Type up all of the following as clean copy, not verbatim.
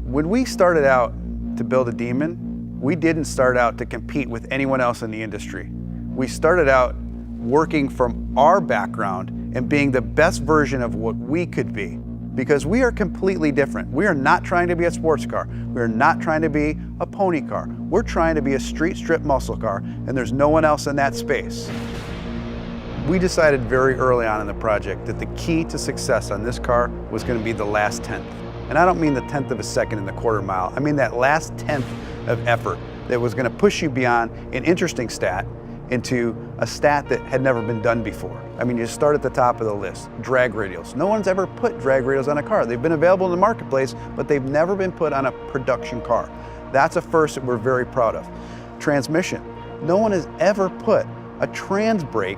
When we started out to build a Demon, we didn't start out to compete with anyone else in the industry. We started out working from our background and being the best version of what we could be, because we are completely different. We are not trying to be a sports car. We are not trying to be a pony car. We're trying to be a street strip muscle car, and there's no one else in that space. We decided very early on in the project that the key to success on this car was going to be the last tenth. And I don't mean the tenth of a second in the quarter mile. I mean that last tenth of effort that was going to push you beyond an interesting stat into a stat that had never been done before. I mean, you start at the top of the list, drag radials. No one's ever put drag radials on a car. They've been available in the marketplace, but they've never been put on a production car. That's a first that we're very proud of. Transmission. No one has ever put a trans brake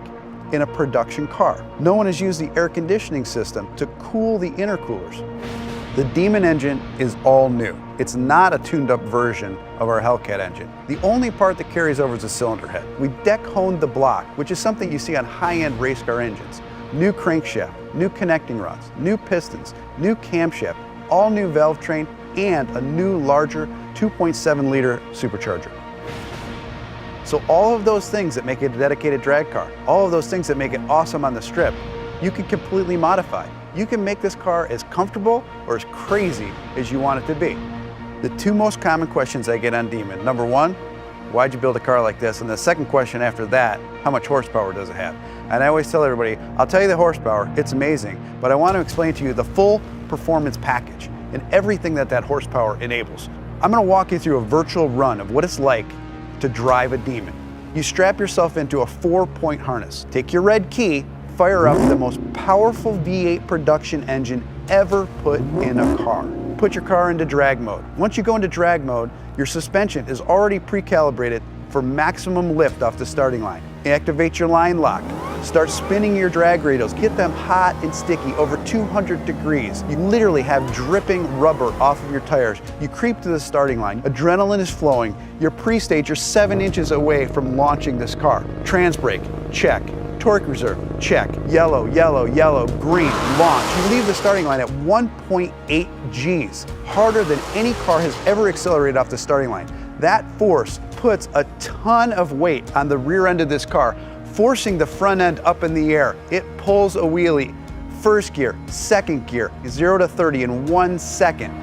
in a production car. No one has used the air conditioning system to cool the intercoolers. The Demon engine is all new. It's not a tuned up version of our Hellcat engine. The only part that carries over is the cylinder head. We deck honed the block, which is something you see on high-end race car engines. New crankshaft, new connecting rods, new pistons, new camshaft, all new valve train, and a new larger 2.7 liter supercharger. So all of those things that make it a dedicated drag car, all of those things that make it awesome on the strip, you can completely modify. You can make this car as comfortable or as crazy as you want it to be. The two most common questions I get on Demon: number one, why'd you build a car like this? And the second question after that, how much horsepower does it have? And I always tell everybody, I'll tell you the horsepower, it's amazing, but I want to explain to you the full performance package and everything that that horsepower enables. I'm going to walk you through a virtual run of what it's like to drive a Demon. You strap yourself into a 4-point harness, take your red key, fire up the most powerful V8 production engine ever put in a car. Put your car into drag mode. Once you go into drag mode, your suspension is already pre-calibrated for maximum lift off the starting line. Activate your line lock. Start spinning your drag radials. Get them hot and sticky, over 200 degrees. You literally have dripping rubber off of your tires. You creep to the starting line. Adrenaline is flowing. You're pre-stage. You're 7 inches away from launching this car. Trans brake, check. Torque reserve, check. Yellow, yellow, yellow, green, launch. You leave the starting line at 1.8 Gs, harder than any car has ever accelerated off the starting line. That force puts a ton of weight on the rear end of this car, forcing the front end up in the air. It pulls a wheelie. First gear, second gear, 0 to 30 in 1 second.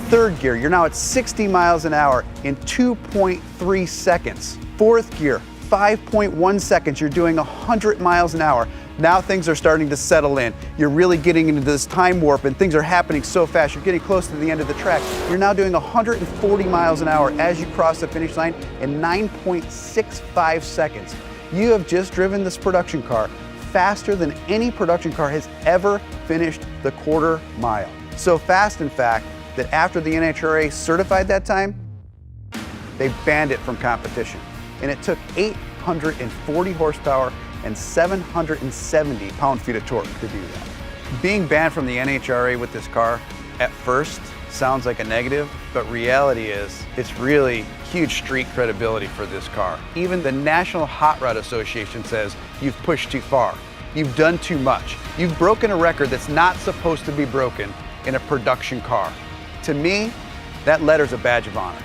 Third gear, you're now at 60 miles an hour in 2.3 seconds. Fourth gear, 5.1 seconds, you're doing 100 miles an hour. Now things are starting to settle in. You're really getting into this time warp and things are happening so fast. You're getting close to the end of the track. You're now doing 140 miles an hour as you cross the finish line in 9.65 seconds. You have just driven this production car faster than any production car has ever finished the quarter mile. So fast, in fact, that after the NHRA certified that time, they banned it from competition. And it took 840 horsepower and 770 pound-feet of torque to do that. Being banned from the NHRA with this car at first sounds like a negative, but reality is it's really huge street credibility for this car. Even the National Hot Rod Association says you've pushed too far. You've done too much. You've broken a record that's not supposed to be broken in a production car. To me, that letter's a badge of honor.